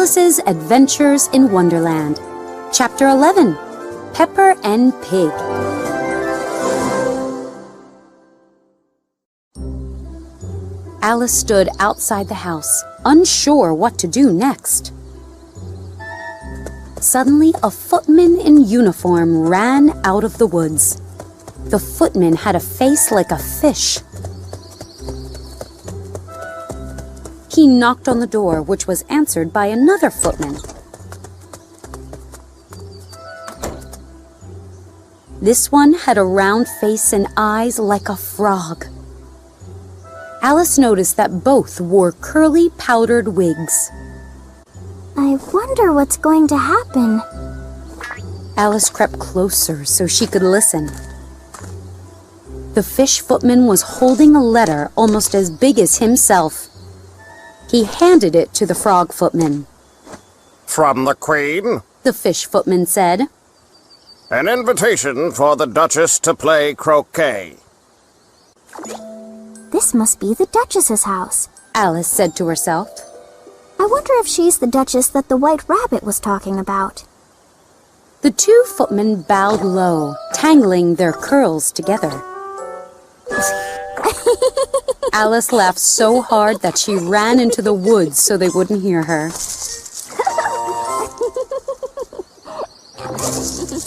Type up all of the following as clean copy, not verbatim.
Alice's Adventures in Wonderland. Chapter 11, Pepper and Pig. Alice stood outside the house, unsure what to do next. Suddenly, a footman in uniform ran out of the woods. The footman had a face like a fish. He knocked on the door, which was answered by another footman. This one had a round face and eyes like a frog. Alice noticed that both wore curly, powdered wigs. I wonder what's going to happen. Alice crept closer so she could listen. The fish footman was holding a letter almost as big as himself. He handed it to the frog footman. From the Queen, the fish footman said. An invitation for the Duchess to play croquet. This must be the Duchess's house, Alice said to herself. I wonder if she's the Duchess that the White Rabbit was talking about. The two footmen bowed low, tangling their curls together. Alice laughed so hard that she ran into the woods so they wouldn't hear her.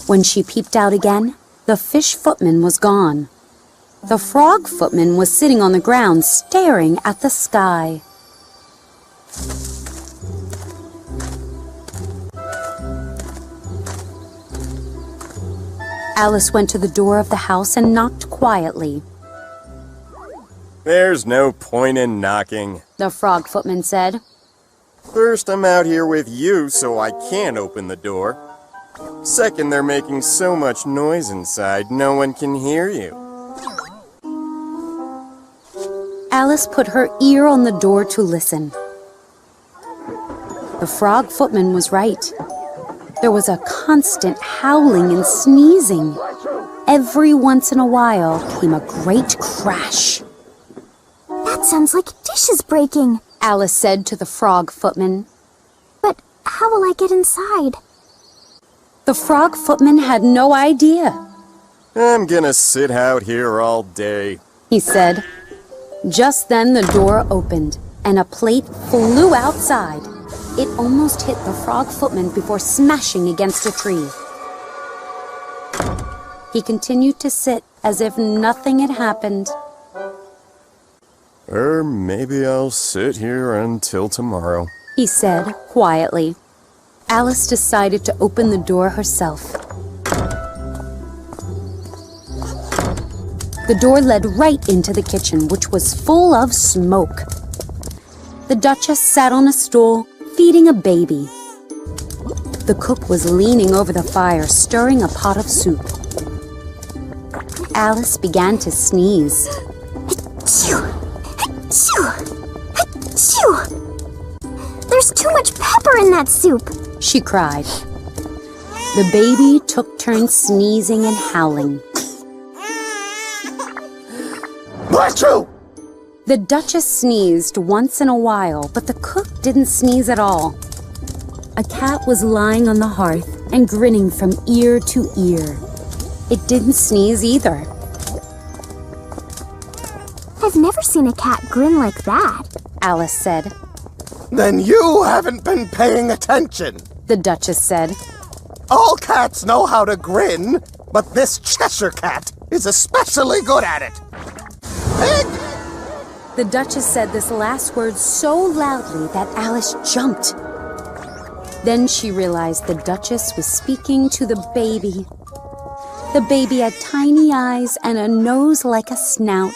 When she peeped out again, the fish footman was gone. The frog footman was sitting on the ground staring at the sky. Alice went to the door of the house and knocked quietly. There's no point in knocking, the frog footman said. First, I'm out here with you, so I can't open the door. Second, they're making so much noise inside, no one can hear you. Alice put her ear on the door to listen. The frog footman was right. There was a constant howling and sneezing. Every once in a while came a great crash. That sounds like dishes breaking, Alice said to the frog footman. But how will I get inside? The frog footman had no idea. I'm gonna sit out here all day, he said. Just then the door opened, and a plate flew outside. It almost hit the frog footman before smashing against a tree. He continued to sit as if nothing had happened. Or maybe I'll sit here until tomorrow, he said quietly. Alice decided to open the door herself. The door led right into the kitchen, which was full of smoke. The Duchess sat on a stool, feeding a baby. The cook was leaning over the fire, stirring a pot of soup. Alice began to sneeze. There's too much pepper in that soup, she cried. The baby took turns sneezing and howling. Achoo! The Duchess sneezed once in a while, but the cook didn't sneeze at all. A cat was lying on the hearth and grinning from ear to ear. It didn't sneeze either. I've never seen a cat grin like that, Alice said. Then you haven't been paying attention, the Duchess said. All cats know how to grin, but this Cheshire cat is especially good at it. Pig! The Duchess said this last word so loudly that Alice jumped. Then she realized the Duchess was speaking to the baby. The baby had tiny eyes and a nose like a snout.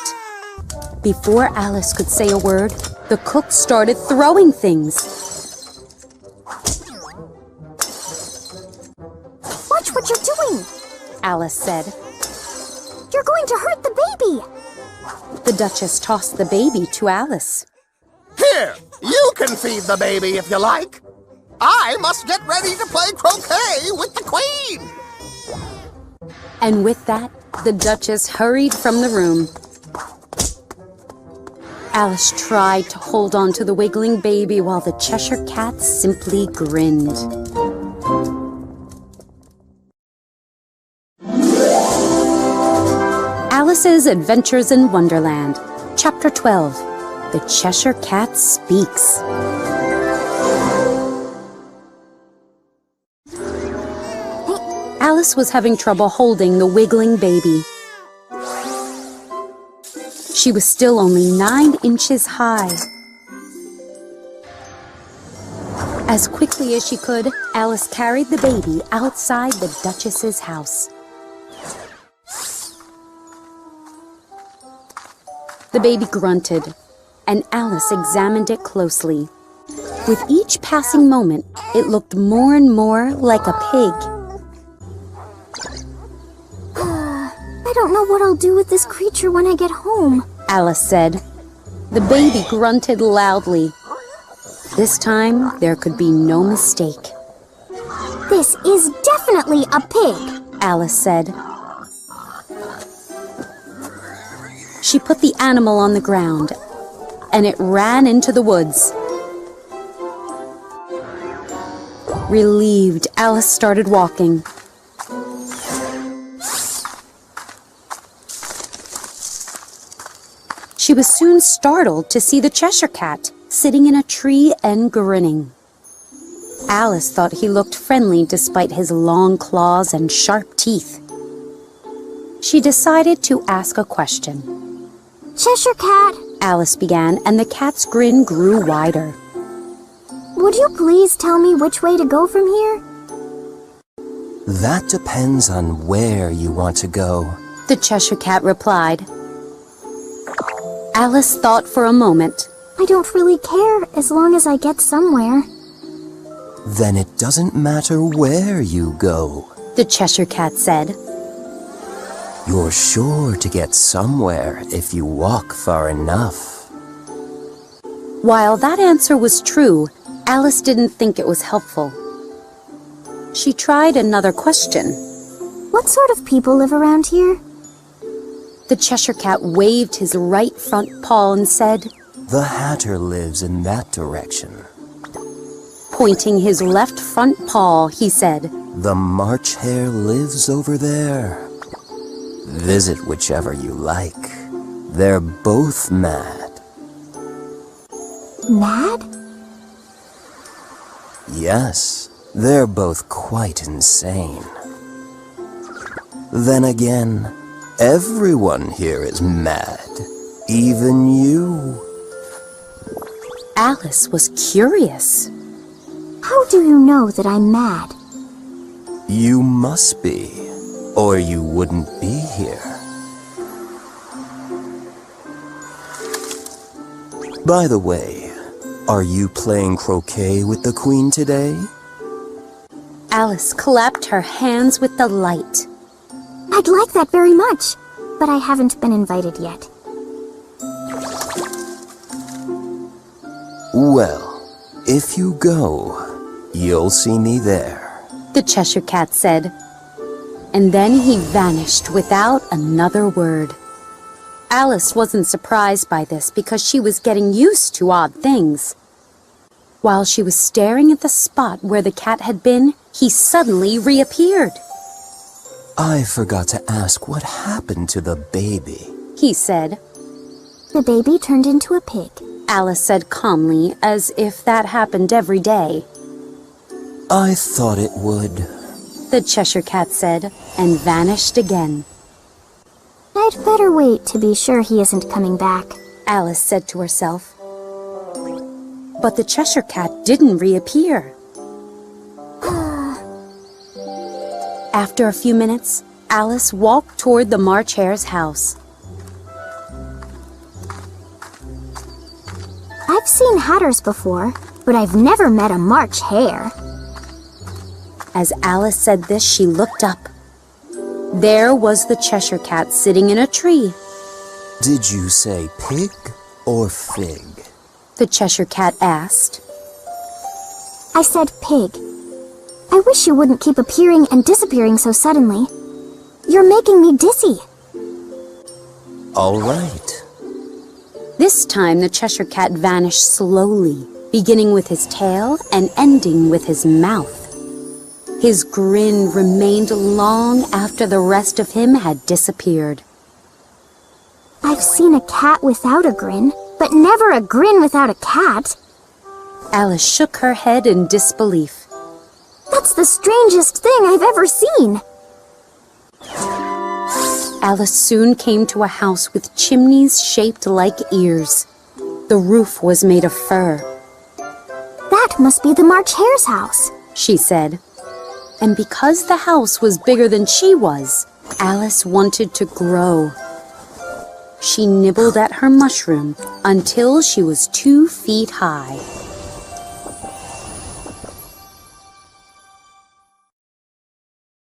Before Alice could say a word, the cook started throwing things. Watch what you're doing, Alice said. You're going to hurt the baby. The Duchess tossed the baby to Alice. Here, you can feed the baby if you like. I must get ready to play croquet with the Queen. And with that, the Duchess hurried from the room. Alice tried to hold on to the wiggling baby while the Cheshire Cat simply grinned. Alice's Adventures in Wonderland, Chapter 12, The Cheshire Cat Speaks. Alice was having trouble holding the wiggling baby. She was still only 9 inches high. As quickly as she could, Alice carried the baby outside the Duchess's house. The baby grunted, and Alice examined it closely. With each passing moment, it looked more and more like a pig. I don't know what I'll do with this creature when I get home, Alice said. The baby grunted loudly. This time, there could be no mistake. This is definitely a pig, Alice said. She put the animal on the ground, and it ran into the woods. Relieved, Alice started walking. She was soon startled to see the Cheshire Cat sitting in a tree and grinning. Alice thought he looked friendly despite his long claws and sharp teeth. She decided to ask a question. Cheshire Cat, Alice began, and the cat's grin grew wider. would you please tell me which way to go from here? That depends on where you want to go. The Cheshire Cat replied. Alice thought for a moment. I don't really care as long as I get somewhere. Then it doesn't matter where you go. The Cheshire Cat said. You're sure to get somewhere if you walk far enough. While that answer was true, Alice didn't think it was helpful. She tried another question. What sort of people live around here? The Cheshire Cat waved his right front paw and said, The Hatter lives in that direction. Pointing his left front paw, he said, The March Hare lives over there. Visit whichever you like. They're both mad. Mad? Yes, they're both quite insane. Then again, everyone here is mad. Even you. Alice was curious. How do you know that I'm mad? You must be, or you wouldn't be here. By the way, are you playing croquet with the Queen today? Alice clapped her hands with delight. I'd like that very much, but I haven't been invited yet. Well, if you go, you'll see me there. The Cheshire Cat said. And then he vanished without another word. Alice wasn't surprised by this because she was getting used to odd things. While she was staring at the spot where the cat had been, he suddenly reappeared. I forgot to ask what happened to the baby, he said. The baby turned into a pig. Alice said calmly, as if that happened every day. I thought it would. The Cheshire Cat said, and vanished again. I'd better wait to be sure he isn't coming back, Alice said to herself. But the Cheshire Cat didn't reappear. After a few minutes, Alice walked toward the March Hare's house. I've seen hatters before, but I've never met a March Hare. As Alice said this, she looked up. There was the Cheshire Cat sitting in a tree. Did you say pig or fig? The Cheshire Cat asked. I said pig. I wish you wouldn't keep appearing and disappearing so suddenly. You're making me dizzy. All right. This time the Cheshire Cat vanished slowly, beginning with his tail and ending with his mouth. His grin remained long after the rest of him had disappeared. I've seen a cat without a grin, but never a grin without a cat. Alice shook her head in disbelief. That's the strangest thing I've ever seen. Alice soon came to a house with chimneys shaped like ears. The roof was made of fur. That must be the March Hare's house, she said. And because the house was bigger than she was, Alice wanted to grow. She nibbled at her mushroom until she was 2 feet high.